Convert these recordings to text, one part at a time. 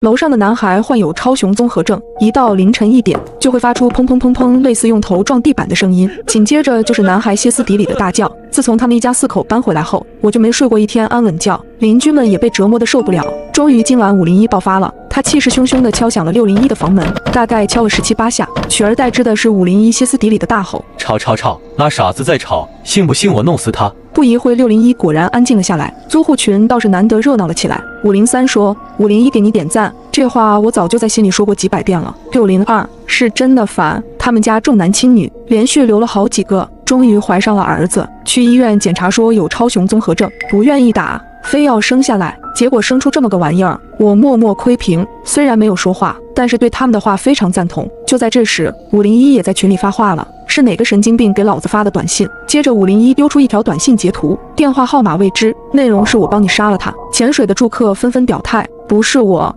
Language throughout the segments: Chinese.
楼上的男孩患有超雄综合症，一到凌晨1点就会发出砰砰砰砰类似用头撞地板的声音，紧接着就是男孩歇斯底里的大叫。自从他们一家4口搬回来后，我就没睡过一天安稳觉，邻居们也被折磨得受不了。终于今晚501爆发了，他气势汹汹地敲响了601的房门，大概敲了17、8下，取而代之的是501歇斯底里的大吼：吵！那傻子在吵，信不信我弄死他？不一会601果然安静了下来，租户群倒是难得热闹了起来。503说：“501给你点赞。”这话我早就在心里说过几百遍了。602是真的烦，他们家重男轻女，连续留了好几个，终于怀上了儿子，去医院检查说有超雄综合症，不愿意打，非要生下来，结果生出这么个玩意儿。我默默窥屏，虽然没有说话，但是对他们的话非常赞同。就在这时，501也在群里发话了。是哪个神经病给老子发的短信？接着501丢出一条短信截图，电话号码未知，内容是我帮你杀了他。潜水的住客纷纷表态，不是我。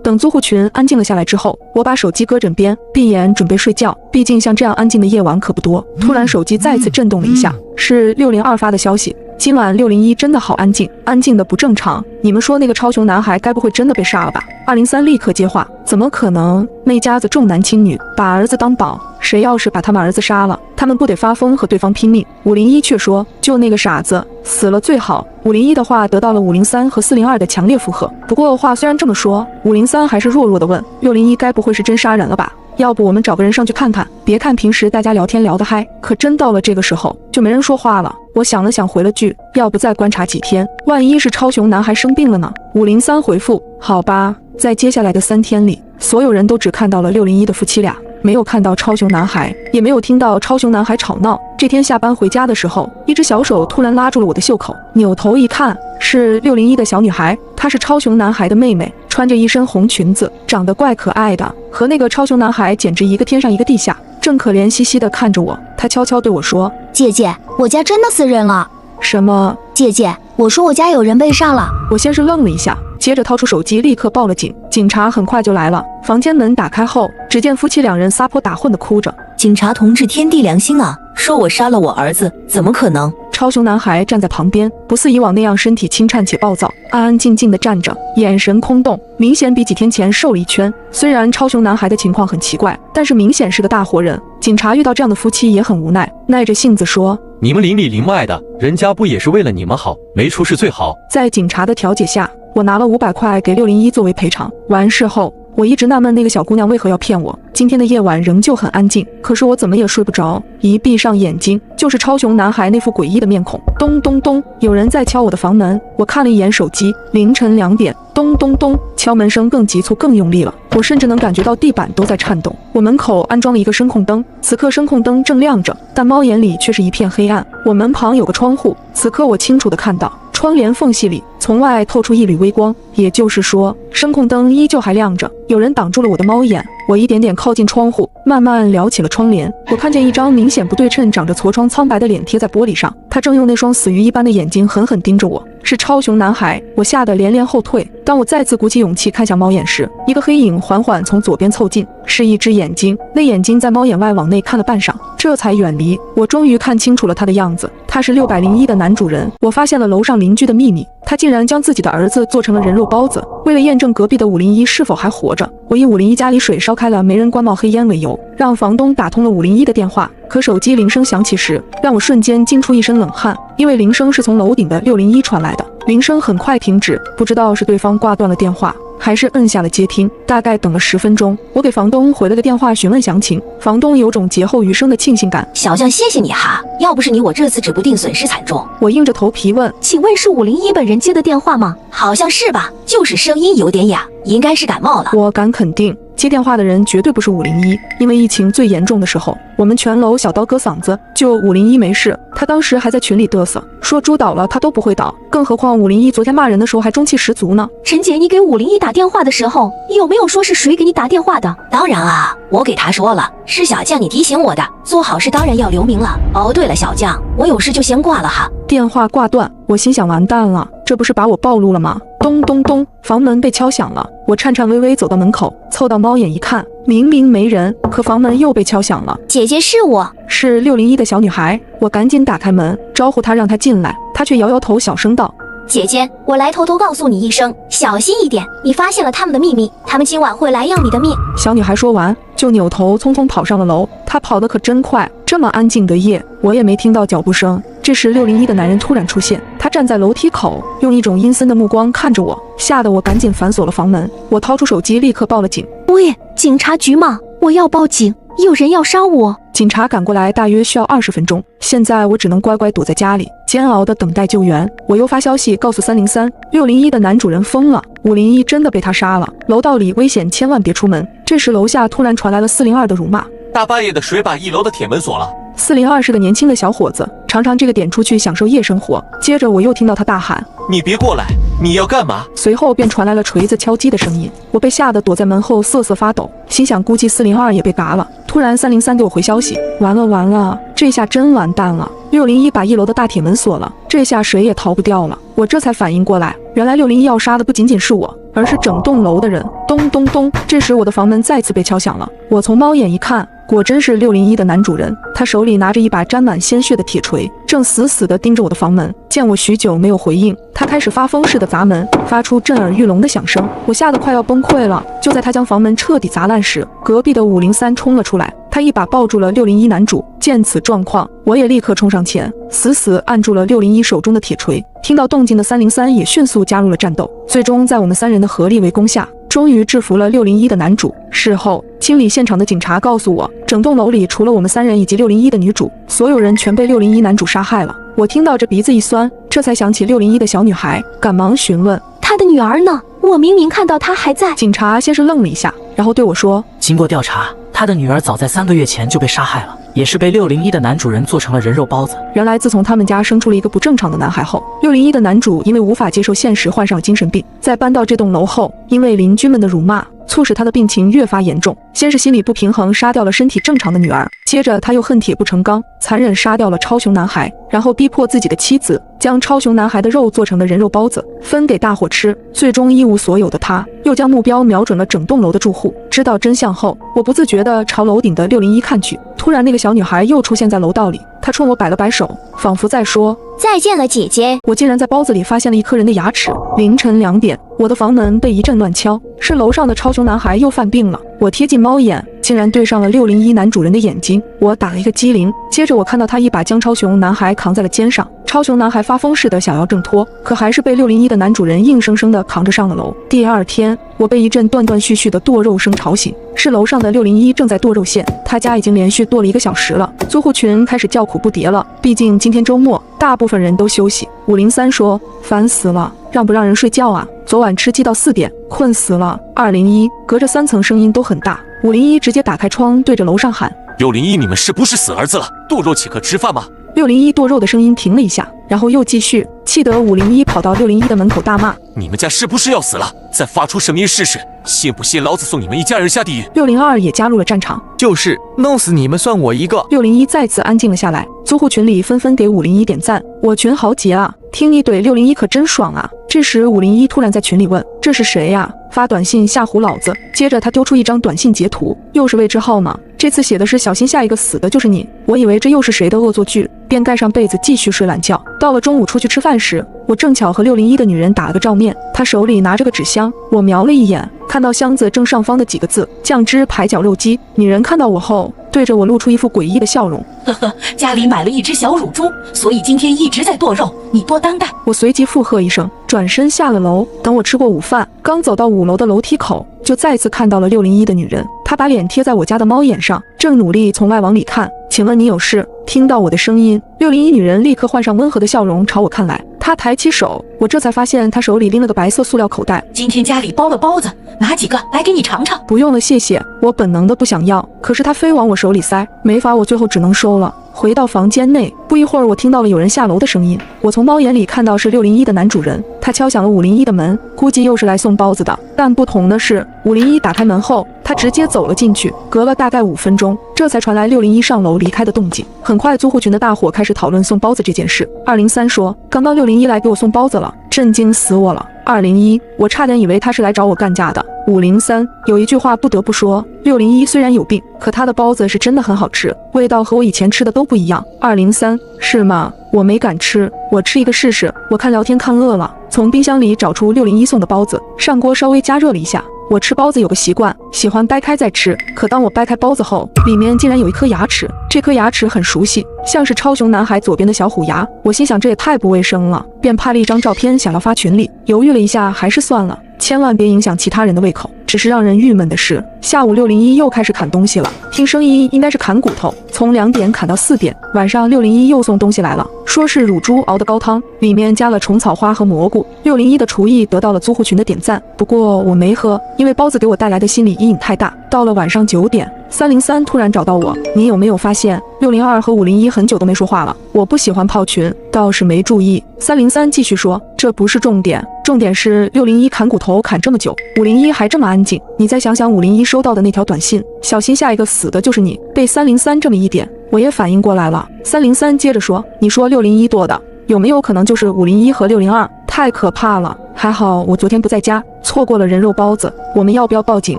等租户群安静了下来之后，我把手机搁枕边，闭眼准备睡觉。毕竟像这样安静的夜晚可不多。突然手机再次震动了一下，是602发的消息。今晚601真的好安静，安静的不正常。你们说那个超雄男孩该不会真的被杀了吧？203立刻接话，怎么可能？那家子重男轻女，把儿子当宝，谁要是把他们儿子杀了，他们不得发疯和对方拼命？501却说，就那个傻子死了最好。501的话得到了503和402的强烈附和。不过话虽然这么说，503还是弱弱的问601，该不会是真杀人了吧？要不我们找个人上去看看？别看平时大家聊天聊得嗨，可真到了这个时候就没人说话了。我想了想回了句，要不再观察几天，万一是超雄男孩生病了呢？503回复，好吧。在接下来的3天里，所有人都只看到了601的夫妻俩，没有看到超雄男孩，也没有听到超雄男孩吵闹。这天下班回家的时候，一只小手突然拉住了我的袖口，扭头一看，是601的小女孩，她是超雄男孩的妹妹，穿着一身红裙子，长得怪可爱的，和那个超雄男孩简直一个天上一个地下，正可怜兮兮地看着我。她悄悄对我说：“姐姐，我家真的死人了。”什么？姐姐，我说我家有人被杀了。我先是愣了一下，接着掏出手机立刻报了警。警察很快就来了，房间门打开后，只见夫妻2人撒泼打混的哭着：“警察同志，天地良心啊！说我杀了我儿子，怎么可能？”超雄男孩站在旁边，不似以往那样身体清颤且暴躁，安安静静地站着，眼神空洞，明显比几天前瘦了一圈。虽然超雄男孩的情况很奇怪，但是明显是个大活人。警察遇到这样的夫妻也很无奈，耐着性子说：“你们邻里邻外的，人家不也是为了你们好，没出事最好。”在警察的调解下，我拿了500块给601作为赔偿。完事后，我一直纳闷那个小姑娘为何要骗我。今天的夜晚仍旧很安静，可是我怎么也睡不着，一闭上眼睛就是超雄男孩那副诡异的面孔。咚咚咚，有人在敲我的房门。我看了一眼手机，凌晨2点。咚咚咚，敲门声更急促更用力了，我甚至能感觉到地板都在颤动。我门口安装了一个声控灯，此刻声控灯正亮着，但猫眼里却是一片黑暗。我门旁有个窗户，此刻我清楚地看到窗帘缝隙里从外透出一缕微光，也就是说声控灯依旧还亮着。有人挡住了我的猫眼，我一点点靠近窗户，慢慢撩起了窗帘。我看见一张明显不对称、长着痤疮苍白的脸贴在玻璃上，他正用那双死鱼一般的眼睛狠狠盯着我。是超雄男孩，我吓得连连后退。当我再次鼓起勇气看向猫眼时，一个黑影缓缓从左边凑近，是一只眼睛。那眼睛在猫眼外往内看了半晌，这才远离。我终于看清楚了他的样子，他是601的男主人。我发现了楼上邻居的秘密，他竟然将自己的儿子做成了人肉包子。为了验证隔壁的501是否还活着，我以501家里水烧开了没人关冒黑烟为由，让房东打通了501的电话。可手机铃声响起时，让我瞬间惊出一身冷汗，因为铃声是从楼顶的601传来的。铃声很快停止，不知道是对方挂断了电话，还是摁下了接听。大概等了10分钟，我给房东回了个电话询问详情。房东有种劫后余生的庆幸感：“小将，谢谢你哈，要不是你，我这次指不定损失惨重。”我硬着头皮问：“请问是501本人接的电话吗？”“好像是吧，就是声音有点哑，应该是感冒了。”我敢肯定，接电话的人绝对不是501，因为疫情最严重的时候，我们全楼小刀割嗓子，就501没事。他当时还在群里嘚瑟，说猪倒了他都不会倒，更何况501昨天骂人的时候还中气十足呢。陈姐，你给501打电话的时候，有没有说是谁给你打电话的？当然啊，我给他说了，是小将你提醒我的，做好事当然要留名了。哦，对了，小将，我有事就先挂了哈。电话挂断，我心想完蛋了，这不是把我暴露了吗？咚咚咚，房门被敲响了。我颤颤巍巍走到门口，凑到猫眼一看，明明没人，可房门又被敲响了。姐姐，是我，是601的小女孩。我赶紧打开门，招呼她让她进来，她却摇摇头，小声道：“姐姐，我来偷偷告诉你一声，小心一点，你发现了他们的秘密，他们今晚会来要你的命。小女孩说完，就扭头匆匆跑上了楼。她跑得可真快，这么安静的夜，我也没听到脚步声。这时601的男人突然出现，他站在楼梯口，用一种阴森的目光看着我，吓得我赶紧反锁了房门。我掏出手机，立刻报了警。喂，警察局吗？我要报警，有人要杀我。警察赶过来大约需要20分钟，现在我只能乖乖躲在家里，煎熬地等待救援。我又发消息告诉303，601的男主人疯了，501真的被他杀了，楼道里危险，千万别出门。这时楼下突然传来了402的辱骂：大半夜的，谁把1楼的铁门锁了？402是个年轻的小伙子，常常这个点出去享受夜生活。接着我又听到他大喊：你别过来，你要干嘛？随后便传来了锤子敲击的声音，我被吓得躲在门后瑟瑟发抖，心想估计402也被嘎了。突然303给我回消息：完了，这下真完蛋了，601把1楼的大铁门锁了，这下谁也逃不掉了。我这才反应过来，原来601要杀的不仅仅是我，而是整栋楼的人。咚咚咚，这时我的房门再次被敲响了，我从猫眼一看，果真是601的男主人，他手里拿着一把沾满鲜血的铁锤，正死死地盯着我的房门。见我许久没有回应，他开始发疯似的砸门，发出震耳欲聋的响声，我吓得快要崩溃了。就在他将房门彻底砸烂时，隔壁的503冲了出来，他一把抱住了601男主。见此状况，我也立刻冲上前，死死按住了601手中的铁锤。听到动静的303也迅速加入了战斗，最终在我们3人的合力围攻下，终于制服了601的男主。事后，清理现场的警察告诉我，整栋楼里除了我们3人以及601的女主，所有人全被601男主杀害了。我听到这鼻子一酸，这才想起601的小女孩，赶忙询问他的女儿呢？我明明看到她还在。警察先是愣了一下，然后对我说：经过调查，他的女儿早在3个月前就被杀害了，也是被601的男主人做成了人肉包子。原来自从他们家生出了一个不正常的男孩后，601的男主因为无法接受现实，患上了精神病。在搬到这栋楼后，因为邻居们的辱骂，促使他的病情越发严重。先是心理不平衡，杀掉了身体正常的女儿，接着他又恨铁不成钢，残忍杀掉了超雄男孩，然后逼迫自己的妻子将超雄男孩的肉做成了人肉包子，分给大伙吃。最终一无所有的他，又将目标瞄准了整栋楼的住户。知道真相后，我不自觉地朝楼顶的601看去，突然那个小女孩又出现在楼道里，她冲我摆了摆手，仿佛在说再见了，姐姐。我竟然在包子里发现了一颗人的牙齿。凌晨2点，我的房门被一阵乱敲，是楼上的超雄男孩又犯病了。我贴近猫眼，竟然对上了601男主人的眼睛，我打了一个激灵。接着我看到他一把将超雄男孩扛在了肩上，超雄男孩发疯似的想要挣脱，可还是被601的男主人硬生生的扛着上了楼。第二天，我被一阵断断续续的剁肉声吵醒，是楼上的601正在剁肉馅，他家已经连续剁了1个小时了。租户群开始叫苦不迭了，毕竟今天周末，大部分人都休息。503说：烦死了，让不让人睡觉啊？昨晚吃鸡到4点，困死了。201隔着3层声音都很大。501直接打开窗对着楼上喊：601，你们是不是死儿子了？剁肉岂可吃饭吗？601剁肉的声音停了一下，然后又继续，气得501跑到601的门口大骂：你们家是不是要死了？再发出声音试试，信不信老子送你们一家人下地狱？602也加入了战场，就是弄死你们算我一个。601再次安静了下来，租户群里纷纷给501点赞，我群豪杰啊，听你怼601可真爽啊。这时501突然在群里问：这是谁呀？发短信吓唬老子。接着他丢出一张短信截图，又是未知号码，这次写的是小心下一个死的就是你。我以为这又是谁的恶作剧，便盖上被子继续睡懒觉。到了中午出去吃饭时，我正巧和601的女人打了个照面，她手里拿着个纸箱，我瞄了一眼，看到箱子正上方的几个字：酱汁排脚肉鸡。女人看到我后，对着我露出一副诡异的笑容：呵呵，家里买了一只小乳猪，所以今天一直在剁肉，你多担待。我随即附和一声，转身下了楼。等我吃过午饭，刚走到5楼的楼梯口，就再次看到了601的女人，她把脸贴在我家的猫眼上，正努力从外往里看。请问你有事？听到我的声音，601女人立刻换上温和的笑容朝我看来，她抬起手，我这才发现她手里拎了个白色塑料口袋。今天家里包了包子，拿几个来给你尝尝。不用了，谢谢。我本能的不想要，可是她非往我手里塞，没法，我最后只能收了。回到房间内，不一会儿，我听到了有人下楼的声音。我从猫眼里看到是601的男主人，他敲响了501的门，估计又是来送包子的。但不同的是，501打开门后，他直接走了进去。隔了大概5分钟，这才传来601上楼离开的动静。很快，租户群的大伙开始讨论送包子这件事。203说：刚刚601来给我送包子了，震惊死我了。201，我差点以为他是来找我干架的。503，有一句话不得不说，601虽然有病，可他的包子是真的很好吃，味道和我以前吃的都不一样。203，是吗？我没敢吃，我吃一个试试。我看聊天看饿了，从冰箱里找出601送的包子，上锅稍微加热了一下。我吃包子有个习惯，喜欢掰开再吃。可当我掰开包子后，里面竟然有一颗牙齿，这颗牙齿很熟悉，像是超雄男孩左边的小虎牙。我心想这也太不卫生了，便拍了一张照片想要发群里，犹豫了一下，还是算了，千万别影响其他人的胃口。只是让人郁闷的是，下午601又开始砍东西了，听声音应该是砍骨头，从2点砍到4点。晚上601又送东西来了，说是乳猪熬的高汤，里面加了虫草花和蘑菇。601的厨艺得到了租户群的点赞，不过我没喝，因为包子给我带来的心理阴影太大。到了晚上9点，303突然找到我，你有没有发现602和501很久都没说话了？我不喜欢泡群，倒是没注意。303继续说，这不是重点，重点是601砍骨头砍这么久，501还这么安静。你再想想501收到的那条短信，小心下一个死的就是你。被303这么一点，我也反应过来了。303接着说，你说601剁的，有没有可能就是501和602？太可怕了！还好我昨天不在家，错过了人肉包子。我们要不要报警？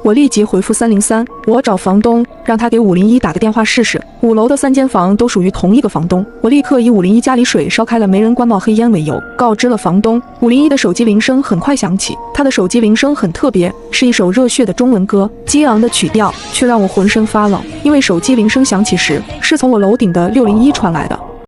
我立即回复303，我找房东，让他给501打个电话试试。5楼的3间房都属于同一个房东，我立刻以501家里水烧开了没人关冒黑烟为由，告知了房东。501的手机铃声很快响起，他的手机铃声很特别，是一首热血的中文歌，激昂的曲调却让我浑身发冷，因为手机铃声响起时是从我楼顶的601传来的。